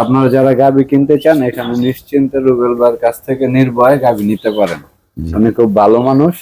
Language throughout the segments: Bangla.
আপনারা যারা গাভী কিনতে চান এখানে নিশ্চিন্তে রুবেল ভাইয়ের কাছ থেকে নির্ভয়ে গাভী নিতে পারেন। উনি খুব ভালো মানুষ,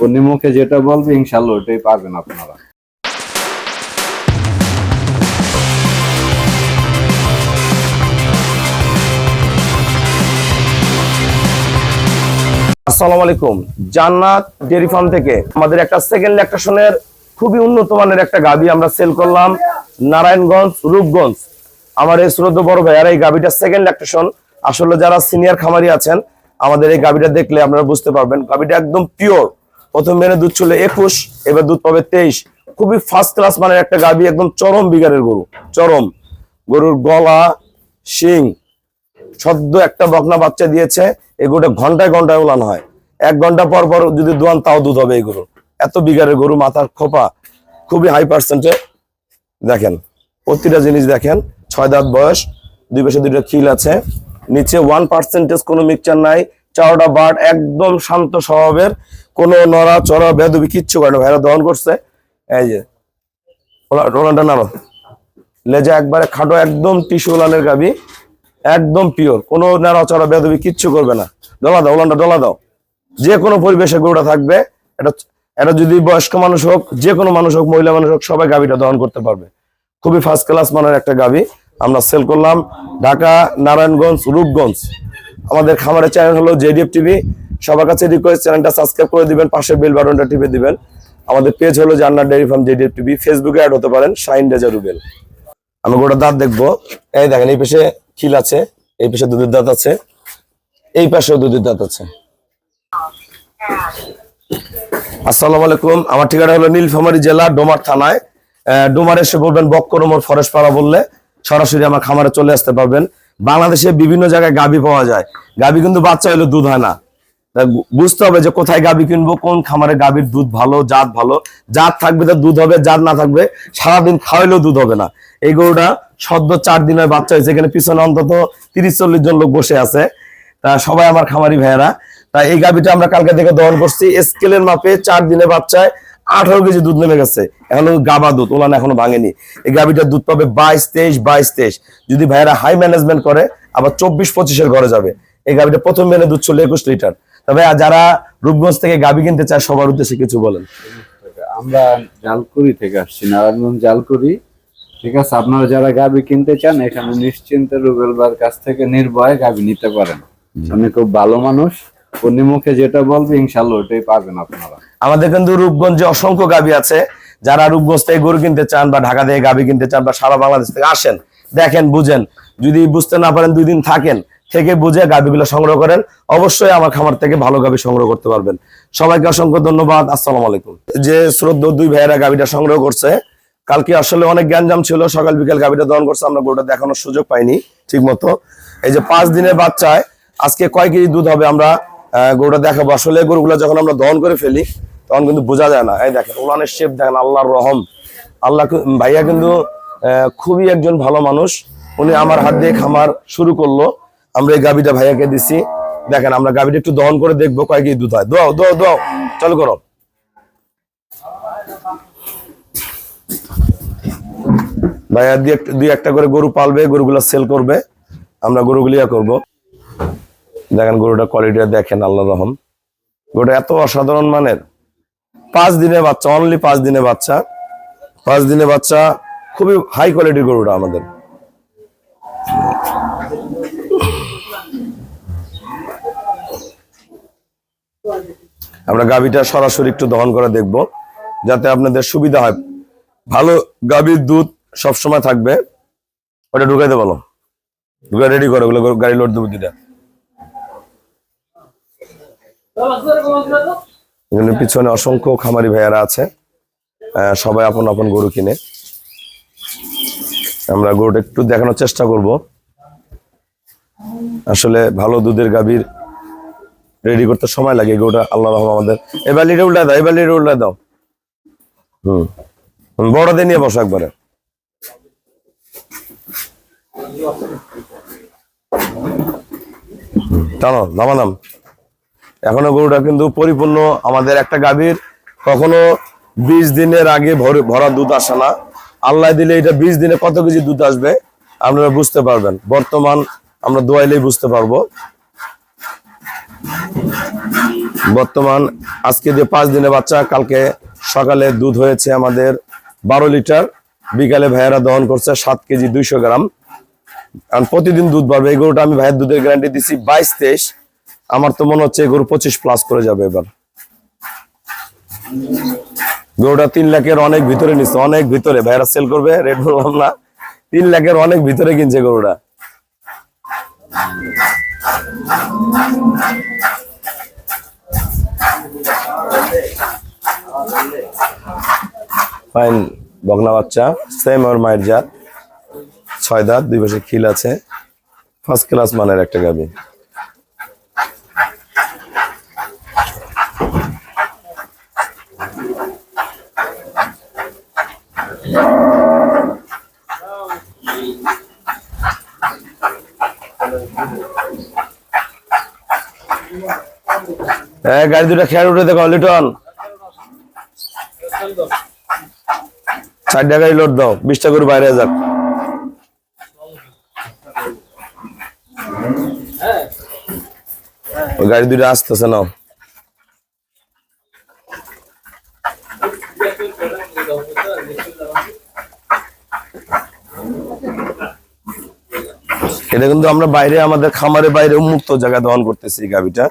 উনি মুখে যেটা বলবে ইনশাল্লাহ ওটাই পাবেন আপনারা। আসসালামু আলাইকুম। জান্নাত ডেয়ারি ফার্ম থেকে আমাদের একটা সেকেন্ড ল্যাকটেশনের খুবই উন্নত মানের একটা গাভী আমরা সেল করলাম নারায়ণগঞ্জ রূপগঞ্জ। আমার এই শ্রদ্ধেয় বড় ভাইয়ার এই গাভীটা সেকেন্ড ল্যাকটেশন। আসলে যারা সিনিয়র খামারি আছেন আমাদের এই গাভীটা দেখলে আপনারা বুঝতে পারবেন গাভীটা একদম পিওর। প্রথম মেনে দুধ ছিল 21, এবার দুধ পাবে 23। খুবই ফার্স্ট ক্লাস মানের একটা গাভী, একদম চরম বিগারের গরু। চরম গরুর গলা, শিং, সদ্য একটা বকনা বাচ্চা দিয়েছে। এগুলো ঘন্টায় ঘন্টায় উলান হয়, 1 ঘন্টা পর পর যদি দোয়ান তাও দুধ হবে এই গরু। এত বিঘারের গরু, মাথার খোপা খুবই হাই পার্সেন্টে। দেখেন প্রতিটা জিনিস দেখেন, 6 দাঁত বয়স, 2 পাশে 2টা খিল আছে, নিচে 1% কোনো মিক্সচার নাই। চারটা বাট একদম শান্ত স্বভাবের, কোনো নড়া চড়া বেদবি কিচ্ছু করে না। ভাইরা দহন করছে, এই যে ওলানটা নাড়ো, লেজা একবারে খাটো, একদম টিস্যু ওলানের গাবি, একদম পিওর, কোনো নাড়াচড়া বেদবি কিচ্ছু করবে না। ডলা দাও, ওলানটা ডলা দাও। যে কোনো পরিবেশে গরুটা থাকবে। এটা যদি বয়স্ক মানুষ হোক, যে কোনো মানুষ হোক, মহিলা মানুষ হোক, সবাই গাবিটা দহন করতে পারবে। খুবই ফার্স্ট ক্লাস মানের একটা গাবি আমরা সেল করলাম ঢাকা নারায়ণগঞ্জ রূপগঞ্জ। আমাদের খামারের চ্যানেল হলো জেডিএফ টিভি। সবার কাছে রিকোয়েস্ট, চ্যানেলটা সাবস্ক্রাইব করে দিবেন, পাশে বেল বাটনটা টিপে দিবেন। আমাদের পেজ হলো জান্নাত ডেয়ারি ফার্ম জেডিএফ টিভি। ফেসবুকে অ্যাড হতে পারেন শাহিন রেজা রুবেল। আমি গোটা দাঁত দেখবো। এই দেখেন, এই পাশে খিল আছে, এই পাশে দুধের দাঁত আছে, এই পাশেও দুধের দাঁত আছে। আসসালামু আলাইকুম। আমার ঠিকানা হলো নীলফামারী জেলা ডোমার থানায়। ডোমার এসে বলবেন বক্করমোর ফরেস্ট পাড়া বললে সরাসরি আমার খামারে চলে আসতে পারবেন। বাংলাদেশে বিভিন্ন জায়গায় গাভী পাওয়া যায়। গাভী কিন্তু বাচ্চা হলে দুধ হয় না। বুঝতে হবে যে কোথায় গাভী কিনবো, কোন খামারে গাভীর দুধ ভালো, জাত ভালো। জাত থাকবে তো দুধ হবে, জাত না থাকবে সারাদিন খাওয়াইলেও দুধ হবে না। এই গরুটা সদ্য 4 দিনের বাচ্চা হয়েছে। এখানে পিছনে অন্তত 30-40 জন লোক বসে আছে, তা সবাই আমার খামারি ভাইয়েরা। তাই এই গাভীটা আমরা কালকে থেকে দহন করছি। স্কেলের মাপে 4 দিনের বাচ্চায় 18 কেজি দুধ নেমে গেছে। এখনো গাবা দুধ, ওলান এখনো ভাঙেনি। এই গাভীটার দুধ পাবে 22-23। যদি ভাইয়েরা হাই ম্যানেজমেন্ট করে আবার 24-25 ঘরে যাবে। এই গাভীটা প্রথম মেনে দুধ ছিল 21 লিটার। তবে যারা রূপগঞ্জ থেকে গাভী কিনতে চায় সবার উদ্দেশ্যে কিছু বলেন। আমরা জালকুড়ি থেকে আসছি, নারায়ণগঞ্জ জালকুড়ি। ঠিক আছে, আপনারা যারা গাভী কিনতে চান এখানে নিশ্চিন্তে রুবেল ভাইয়ের কাছ থেকে নির্ভয়ে গাভী নিতে পারেন। উনি খুব ভালো মানুষ, উনি মুখে যেটা বলবে ইনশাল্লাহ ওটাই পাবেন আপনারা। আমাদের কিন্তু রূপগঞ্জে অসংখ্য গাভী আছে। যারা রূপগঞ্জ থেকে গরু কিনতে চান বা ঢাকা থেকে গাভী কিনতে চান বা সারা বাংলাদেশ থেকে আসেন, দেখেন, বুঝেন। যদি বুঝতে না পারেন 2 দিন থাকেন, থেকে বুঝে গাভীগুলো সংগ্রহ করেন। অবশ্যই আমার খামার থেকে ভালো গাভী সংগ্রহ করতে পারবেন। সবাইকে অসংখ্য ধন্যবাদ। আসসালামু আলাইকুম। যে শ্রদ্ধেয় 2 ভাইয়েরা গাভীটা সংগ্রহ করছে, কালকে আসলে অনেক গ্যাঞ্জাম ছিল, সকাল বিকাল গাভীটা দহন করছে, আমরা গরুটা দেখানোর সুযোগ পাইনি ঠিক মতো। এই যে 5 দিনের বাচ্চায় আজকে কয় কেজি দুধ হবে আমরা গরুটা দেখাবো। আসলে গরুগুলো যখন আমরা দহন করে ফেলি তখন কিন্তু বোঝা যায় না। এই দেখেন ওলানের শেপ দেখেন, আল্লাহর রহম। আল্লাহ ভাইয়া কিন্তু খুবই একজন ভালো মানুষ। উনি আমার হাত দিয়ে খামার শুরু করলো, আমরা এই গাভীটা ভাইয়াকে দিছি। দেখেন আমরা গাভীটা একটু দহন করে দেখবো কয় কেজি দুধ হয়। দোয়াও দোয়াও দোয়াও, চালু করো। ভাইয়া দিয়ে 2-1টা করে গরু পালবে, গরুগুলা সেল করবে, আমরা গরুগুলিয়া করবো। দেখেন গরুটা কোয়ালিটিটা দেখেন, আল্লাহর রহম। গরুটা এত অসাধারণ মানের। 5 দিনের বাচ্চা, অনলি 5 দিনের বাচ্চা। 5 দিনের বাচ্চা, খুবই হাই কোয়ালিটির গরুটা আমাদের। আমরা গাভীটা সরাসরি একটু দহন করে দেখবো যাতে আপনাদের সুবিধা হয়। ভালো গাভীর দুধ সবসময় থাকবে। ওটা ঢুকাইতে বলো, ঢুকাই রেডি করো, ওগুলো গাড়ি লোড দেবো 2টা। পিছনে অসংখ্য খামারি ভাইয়ারা আছে, সবাই আপন আপন গরু কিনে। আমরা গরুটা একটু দেখানোর চেষ্টা করব। আসলে ভালো দুধের গাভীর রেডি করতে সময় লাগে। গরুটা আল্লাহ রহম আমাদের। এবার লিটে উল্টা দাও, এবার লিটে উল্টা দাও। বড়দের নিয়ে বসো একবারে। টানো, নামানাম। এখনো গরুটা কিন্তু পরিপূর্ণ। আমাদের একটা গাভীর কখনো 20 দিনের আগে ভরা দুধ আসে না। আল্লাহ দিলে এটা 20 দিনে কত কেজি দুধ আসবে আপনারা বুঝতে পারবেন। বর্তমান আমরা দোয়াইলেই বুঝতে পারবো। বর্তমান আজকে যে 5 দিনের বাচ্চা, কালকে সকালে দুধ হয়েছে আমাদের 12 লিটার, বিকালে ভাইয়েরা দহন করছে 7 কেজি 200 গ্রাম। কারণ প্রতিদিন দুধ বাড়বে। এই গরুটা আমি ভাইয়ের দুধের গ্যারান্টি দিচ্ছি 22-23। আমার তো মনে হচ্ছে গরু 25 প্লাস করে যাবে এবার। গরুটা 3 লাখের অনেক ভিতরে নিচ্ছে, অনেক ভিতরে। ভাইয়েরা সেল করবে, রেট বললাম না, 3 লাখের অনেক ভিতরে কিনছে গরুটা। ফাইন বগনা বাচ্চা, সেম ওর মায়ের জাত, 6 দাঁত, 2 পাশে খিল আছে, ফার্স্ট ক্লাস মানের একটা গাভী। গাড়ি দুটা খেয়াল উঠে দেখো লিটন, 4টা গাড়ি লোড দাও, 20টা করে বাইরে যাক। গাড়ি দুটো আসতেছে না। এটা কিন্তু আমরা বাইরে, আমাদের খামারের বাইরে উন্মুক্ত জায়গায় দহন করতেছি। গাভীটা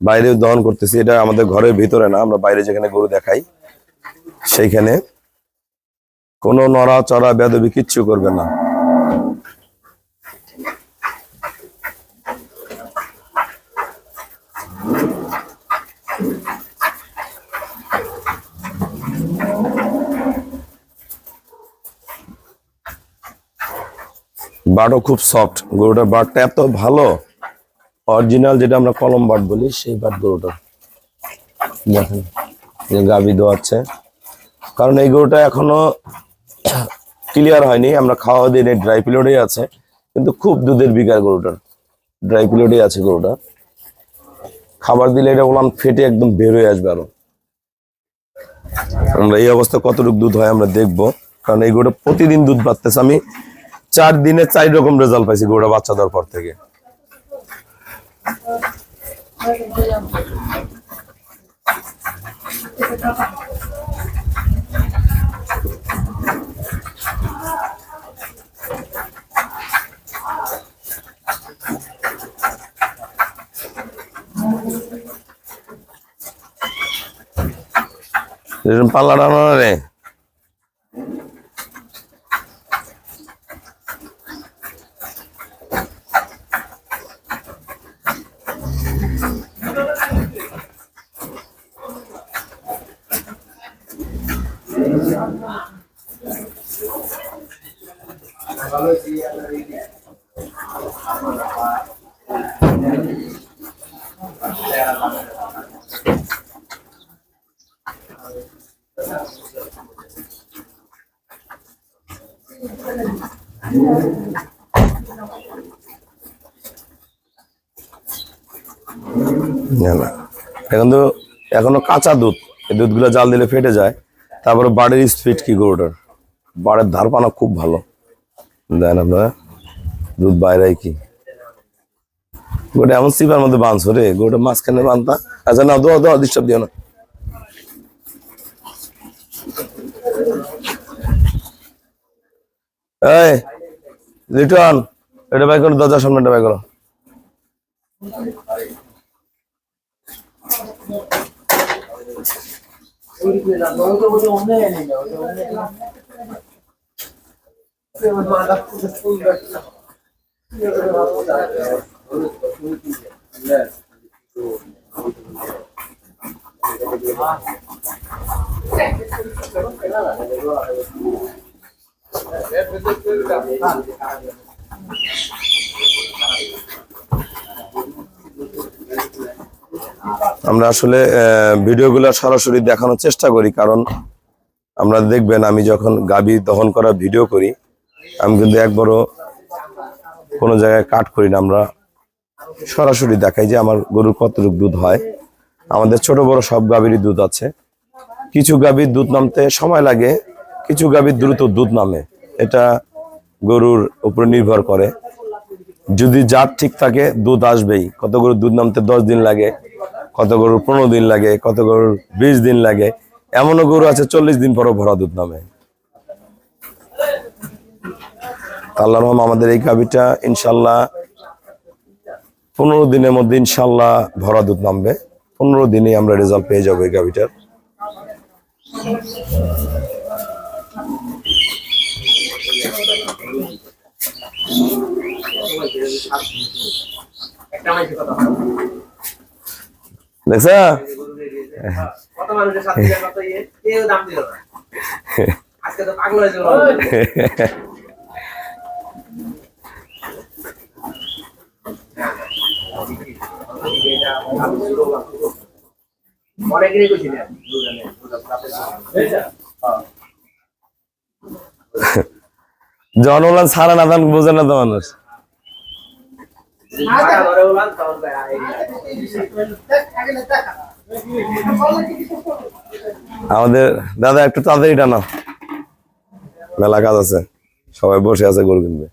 বাইরে দহন করতেছি, এটা আমাদের ঘরের ভিতরে না। আমরা বাইরে যেখানে গরু দেখাই সেইখানে কোনো নড়াচড়া বেদবি কিচ্ছু করবে না। বাটও খুব সফট, গরুটার বাটটা এত ভালো, অরিজিনাল যেটা আমরা কলম বাট বলি সেই বাট গরুটা। দেখেন গাভী দোয়াচ্ছে, কারণ এই গরুটা এখনো ক্লিয়ার হয়নি। আমরা খাওয়া দিই, ড্রাই পিরিয়ডে আছে, কিন্তু খুব দুধের বিকার গরুটার, ড্রাই পিরিয়ডে আছে গরুটা। খাবার দিলে এটা বললাম ফেটে একদম বের হয়ে আসবে। আরো আমরা এই অবস্থা কতটুকু দুধ হয় আমরা দেখবো, কারণ এই গরুটা প্রতিদিন দুধ পাচ্ছে। আমি 4 দিনে 4 রকম রেজাল্ট পাইছি গরুটা বাচ্চা দেওয়ার পর থেকে। পাল্লা ডানা রে, এখন তো এখনো কাঁচা দুধ, এই দুধগুলো জাল দিলে ফেটে যায়। তারপরে বাড়ির স্পিড কি গরুটার, বাড়ির ধারপানা খুব ভালো দেন আপনারা। দুধ বাইরে কি গোটা এমন সিপার মধ্যে বাঁধছো রে, গোটা মাঝখানে বাঁধতা। আচ্ছা না, দোয়া দোয়া ডিস্টার্ব দিও না। এই লিটন, এটা বাই করো, দরজার সামনেটা বাই করো। আমরা আসলে ভিডিওগুলো সরাসরি দেখানোর চেষ্টা করি, কারণ আমরা দেখবেন আমি যখন গাভী দহন করা ভিডিও করি, আমি কিন্তু একবারও কোনো জায়গায় কাট করি না। আমরা সরাসরি দেখাই যে আমার গরুর কতটুকু দুধ হয়। আমাদের ছোট বড় সব গাভীরই দুধ আছে। কিছু গাভীর দুধ নামতে সময় লাগে, কিছু গাভীর দ্রুত দুধ নামে। এটা গরুর উপরে নির্ভর করে। যদি জাত ঠিক থাকে দুধ আসবেই। কত গরুর দুধ নামতে 10 দিন লাগে, কত গরুর 15 দিন লাগে, কত গরুর 20 দিন লাগে, এমনও গরু আছে 40 দিন পরও ভরা দুধ নামে। আল্লাহর রহম আমাদের এই গাভীটা ইনশাল্লাহ 15 দিনের মধ্যে ইনশাল্লাহ ভরা দুধ নামবে। 15 দিনে আমরা রেজাল্ট পেয়ে যাবো এই গাভীটার। দেখছা কত মানুষের সাথে কত কেউ দাম দিল না, আজকে তো পাগল হয়ে গেল। অনেকেরই কইছিলেন জনগণ সারা না দান বোঝে না তো মানুষ। আমাদের দাদা একটু তাড়াতাড়ি টানো, মেলা কাজ আছে, সবাই বসে আছে গরু কিনবে।